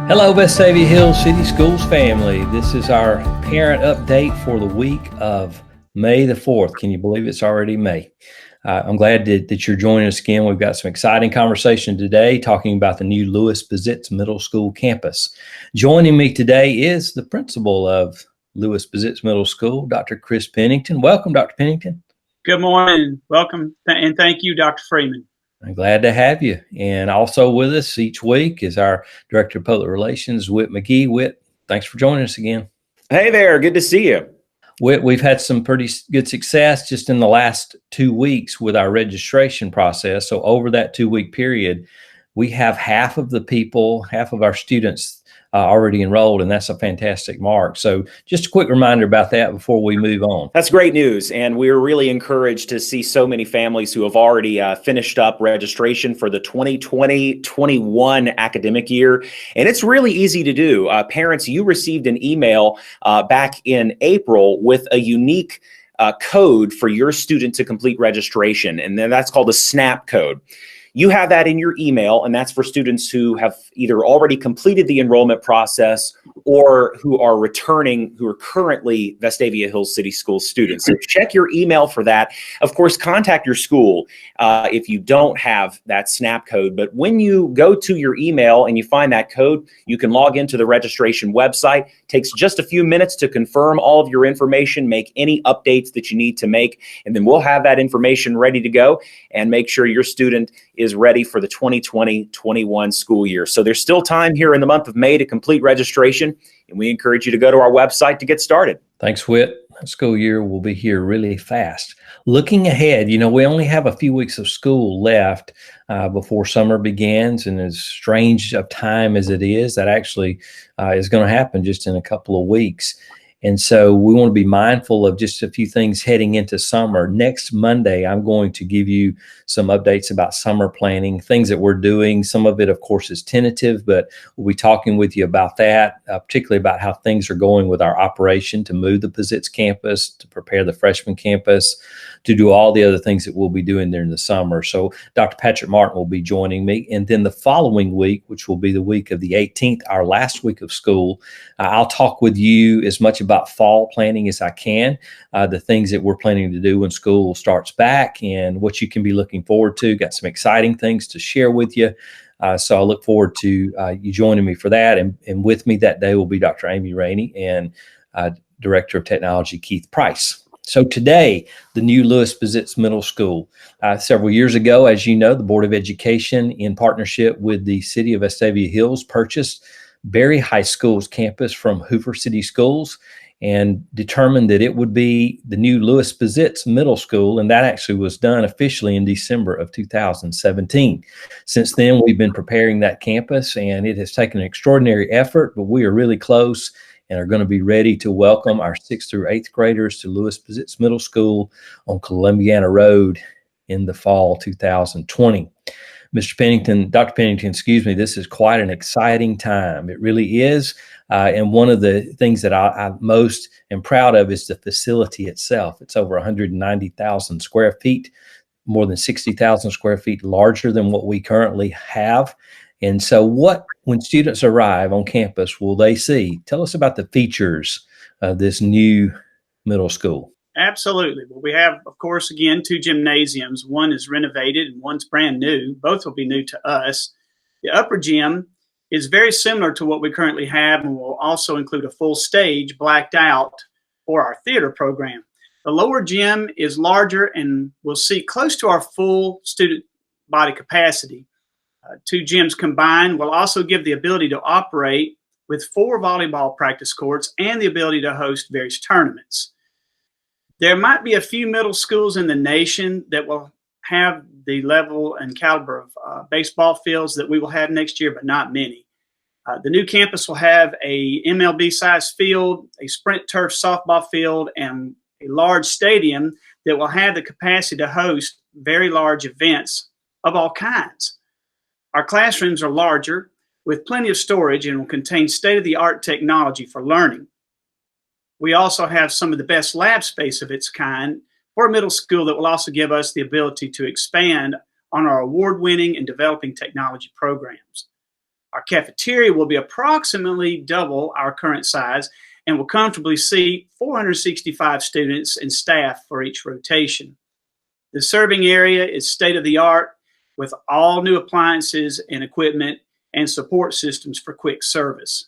Hello, Vestavia Hills City Schools family. This is our parent update for the week of May the 4th. Can you believe it's already May? I'm glad that you're joining us again. We've got some exciting conversation today talking about the new Louis Pizitz Middle School campus. Joining me today is the principal of Louis Pizitz Middle School, Dr. Chris Pennington. Welcome, Dr. Pennington. Good morning. Welcome, and thank you, Dr. Freeman. I'm glad to have you. And also with us each week is our Director of Public Relations, Whit McGee. Whit, thanks for joining us again. Hey there. Good to see you. Whit, we've had some pretty good success just in the last 2 weeks with our registration process. So over that 2-week period, we have half of our students already enrolled, and that's a fantastic mark. So just a quick reminder about that before we move on. That's great news, and we're really encouraged to see so many families who have already finished up registration for the 2020-21 academic year, and it's really easy to do. Parents, you received an email back in April with a unique code for your student to complete registration, and then that's called a SNAP code. You have that in your email, and that's for students who have either already completed the enrollment process or who are returning, who are currently Vestavia Hills City School students. So check your email for that. Of course, contact your school if you don't have that SNAP code. But when you go to your email and you find that code, you can log into the registration website. It takes just a few minutes to confirm all of your information, make any updates that you need to make, and then we'll have that information ready to go and make sure your student is ready for the 2020-21 school year. So there's still time here in the month of May to complete registration, and we encourage you to go to our website to get started. Thanks, Whit. School year will be here really fast. Looking ahead, we only have a few weeks of school left before summer begins, and as strange of time as it is, that actually is going to happen just in a couple of weeks. And so we want to be mindful of just a few things heading into summer. Next Monday, I'm going to give you some updates about summer planning, things that we're doing. Some of it, of course, is tentative, but we'll be talking with you about that, particularly about how things are going with our operation to move the Pizitz campus, to prepare the freshman campus, to do all the other things that we'll be doing during the summer. So Dr. Patrick Martin will be joining me. And then the following week, which will be the week of the 18th, our last week of school, I'll talk with you as much about fall planning as I can, the things that we're planning to do when school starts back and what you can be looking forward to. Got some exciting things to share with you. So I look forward to you joining me for that. And with me that day will be Dr. Amy Rainey and Director of Technology, Keith Price. So today, the new Louis Pizitz Middle School. Several years ago, as you know, the Board of Education, in partnership with the City of Vestavia Hills, purchased Berry High School's campus from Hoover City Schools and determined that it would be the new Louis Pizitz Middle School, and that actually was done officially in December of 2017. Since then, we've been preparing that campus, and it has taken an extraordinary effort, but we are really close and are going to be ready to welcome our 6th through 8th graders to Louis Pizitz Middle School on Columbiana Road in the fall 2020. Mr. Pennington, Dr. Pennington, excuse me, this is quite an exciting time. It really is. And one of the things that I most am proud of is the facility itself. It's over 190,000 square feet, more than 60,000 square feet larger than what we currently have. And so when students arrive on campus, will they see? Tell us about the features of this new middle school. Absolutely. Well, we have, of course, again, 2 gymnasiums. One is renovated and one's brand new. Both will be new to us. The upper gym is very similar to what we currently have and will also include a full stage blacked out for our theater program. The lower gym is larger and will seat close to our full student body capacity. 2 gyms combined will also give the ability to operate with 4 volleyball practice courts and the ability to host various tournaments. There might be a few middle schools in the nation that will have the level and caliber of baseball fields that we will have next year, but not many. The new campus will have a MLB-sized field, a sprint turf softball field, and a large stadium that will have the capacity to host very large events of all kinds. Our classrooms are larger with plenty of storage and will contain state-of-the-art technology for learning. We also have some of the best lab space of its kind for a middle school that will also give us the ability to expand on our award-winning and developing technology programs. Our cafeteria will be approximately double our current size and will comfortably seat 465 students and staff for each rotation. The serving area is state-of-the-art with all new appliances and equipment and support systems for quick service.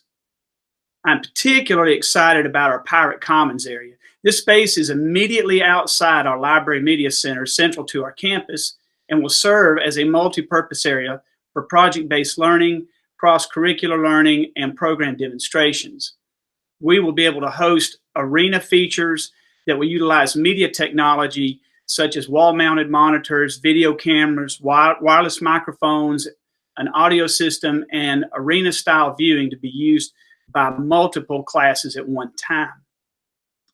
I'm particularly excited about our Pirate Commons area. This space is immediately outside our Library Media Center, central to our campus, and will serve as a multi-purpose area for project-based learning, cross-curricular learning, and program demonstrations. We will be able to host arena features that will utilize media technology such as wall-mounted monitors, video cameras, wireless microphones, an audio system, and arena-style viewing to be used by multiple classes at one time.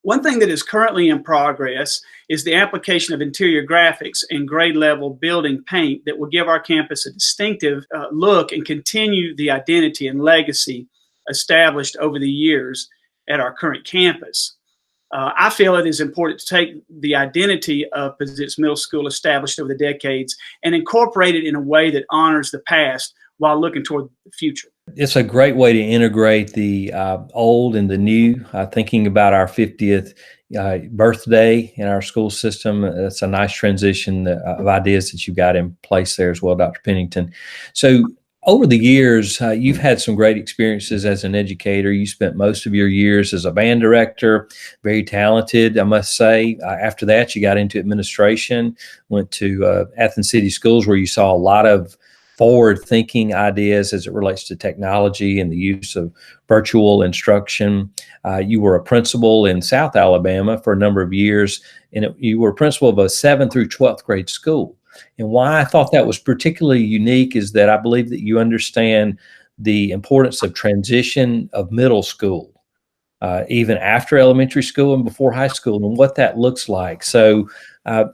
One thing that is currently in progress is the application of interior graphics and grade-level building paint that will give our campus a distinctive look and continue the identity and legacy established over the years at our current campus. I feel it is important to take the identity of Pizitz Middle School established over the decades and incorporate it in a way that honors the past while looking toward the future. It's a great way to integrate the old and the new, thinking about our 50th birthday in our school system. That's a nice transition of ideas that you've got in place there as well, Dr. Pennington. So over the years, you've had some great experiences as an educator. You spent most of your years as a band director, very talented, I must say. After that, you got into administration, went to Athens City Schools, where you saw a lot of forward-thinking ideas as it relates to technology and the use of virtual instruction. You were a principal in South Alabama for a number of years, and you were principal of a 7th through 12th grade school. And why I thought that was particularly unique is that I believe that you understand the importance of transition of middle school, even after elementary school and before high school, and what that looks like. So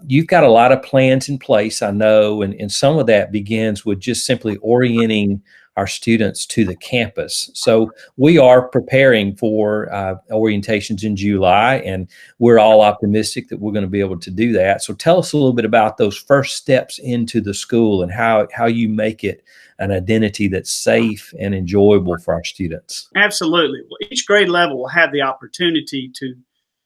you've got a lot of plans in place, I know, and some of that begins with just simply orienting our students to the campus. So we are preparing for orientations in July, and we're all optimistic that we're going to be able to do that. So tell us a little bit about those first steps into the school and how you make it an identity that's safe and enjoyable for our students. Absolutely. Well, each grade level will have the opportunity to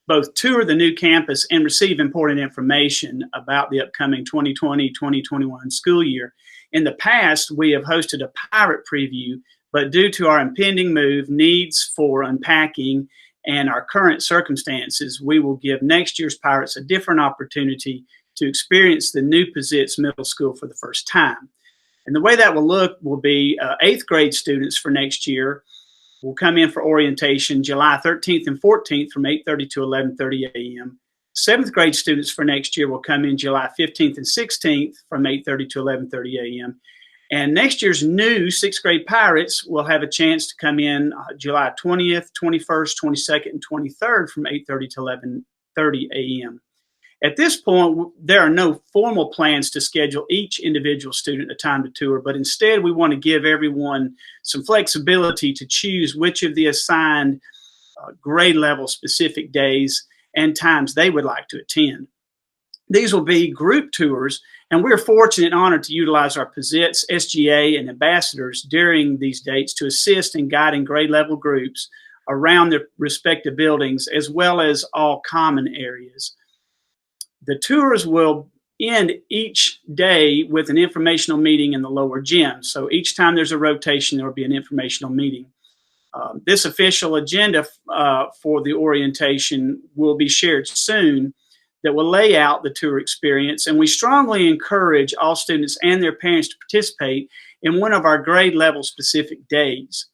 both tour the new campus and receive important information about the upcoming 2020-2021 school year. In the past, we have hosted a pirate preview, but due to our impending move, needs for unpacking, and our current circumstances, we will give next year's pirates a different opportunity to experience the new Pizitz Middle School for the first time. And the way that will look will be 8th grade students for next year will come in for orientation July 13th and 14th from 8:30 to 11:30 a.m. 7th grade students for next year will come in July 15th and 16th from 8:30 to 11:30 a.m. And next year's new 6th grade pirates will have a chance to come in July 20th, 21st, 22nd, and 23rd from 8:30 to 11:30 a.m. At this point, there are no formal plans to schedule each individual student a time to tour, but instead we want to give everyone some flexibility to choose which of the assigned grade level specific days and times they would like to attend. These will be group tours, and we're fortunate and honored to utilize our Pizitz, SGA, and ambassadors during these dates to assist in guiding grade level groups around their respective buildings, as well as all common areas. The tours will end each day with an informational meeting in the lower gym. So each time there's a rotation, there will be an informational meeting. This official agenda for the orientation will be shared soon that will lay out the tour experience, and we strongly encourage all students and their parents to participate in one of our grade level specific days.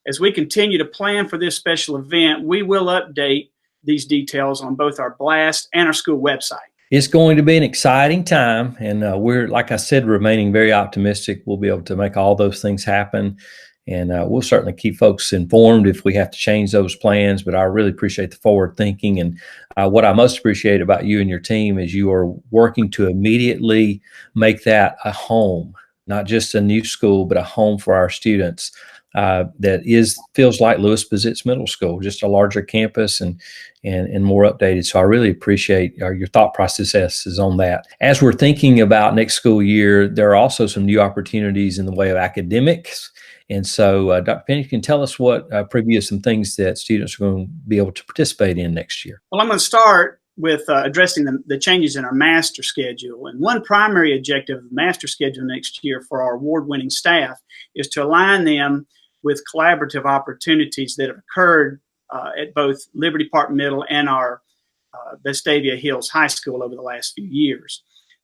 As we continue to plan for this special event, we will update these details on both our blast and our school website. It's going to be an exciting time, and we're, like I said, remaining very optimistic we'll be able to make all those things happen. And we'll certainly keep folks informed if we have to change those plans, but I really appreciate the forward thinking. And what I most appreciate about you and your team is you are working to immediately make that a home, not just a new school, but a home for our students that feels like Louis Pizitz Middle School, just a larger campus and more updated. So I really appreciate your thought processes on that. As we're thinking about next school year, there are also some new opportunities in the way of academics And so, Dr. Pennington, tell us what preview some things that students are going to be able to participate in next year. Well, I'm going to start with addressing the changes in our master schedule. And one primary objective of the master schedule next year for our award-winning staff is to align them with collaborative opportunities that have occurred at both Liberty Park Middle and our Vestavia Hills High School over the last few years.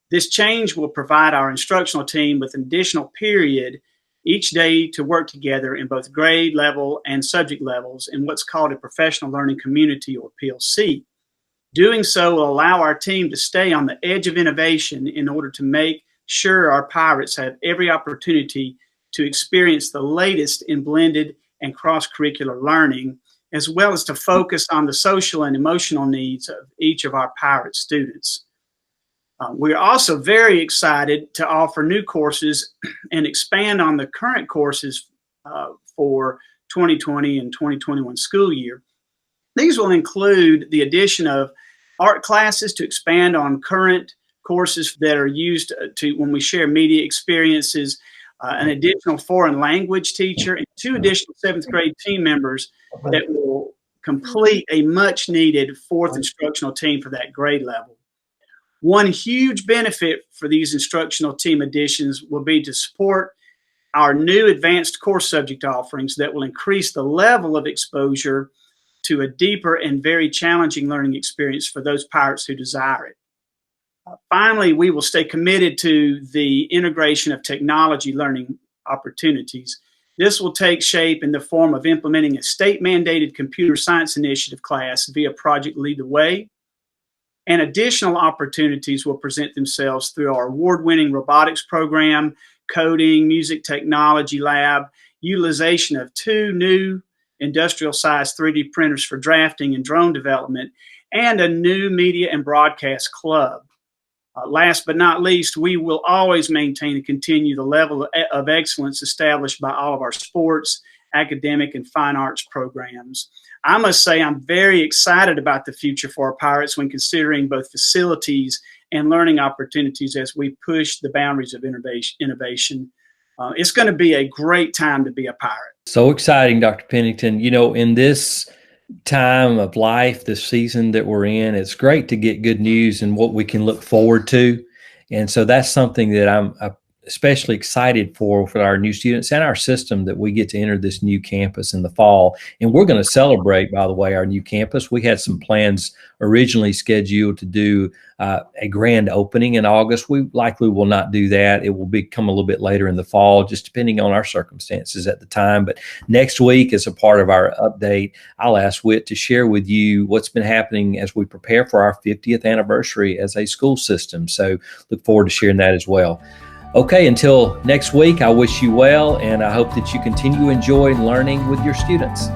This change will provide our instructional team with an additional period each day to work together in both grade level and subject levels in what's called a professional learning community, or PLC. Doing so will allow our team to stay on the edge of innovation in order to make sure our pirates have every opportunity to experience the latest in blended and cross-curricular learning, as well as to focus on the social and emotional needs of each of our pirate students. We're also very excited to offer new courses and expand on the current courses for 2020 and 2021 school year. These will include the addition of art classes to expand on current courses that are used to when we share media experiences, an additional foreign language teacher, and 2 additional 7th grade team members that will complete a much needed 4th instructional team for that grade level. One huge benefit for these instructional team additions will be to support our new advanced course subject offerings that will increase the level of exposure to a deeper and very challenging learning experience for those pirates who desire it. Finally, we will stay committed to the integration of technology learning opportunities. This will take shape in the form of implementing a state-mandated computer science initiative class via Project Lead the Way, and additional opportunities will present themselves through our award-winning robotics program, coding, music technology lab, utilization of 2 new industrial-sized 3D printers for drafting and drone development, and a new media and broadcast club. Last but not least, we will always maintain and continue the level of excellence established by all of our sports, academic, and fine arts programs. I must say I'm very excited about the future for our pirates when considering both facilities and learning opportunities as we push the boundaries of innovation. It's going to be a great time to be a pirate. So exciting, Dr. Pennington. You know, in this time of life, this season that we're in, it's great to get good news and what we can look forward to. And so that's something that I'm especially excited for our new students and our system, that we get to enter this new campus in the fall. And we're going to celebrate, by the way, our new campus. We had some plans originally scheduled to do a grand opening in August. We likely will not do that. It will come a little bit later in the fall, just depending on our circumstances at the time. But next week, as a part of our update, I'll ask Whit to share with you what's been happening as we prepare for our 50th anniversary as a school system. So look forward to sharing that as well. Okay, until next week, I wish you well, and I hope that you continue enjoying learning with your students.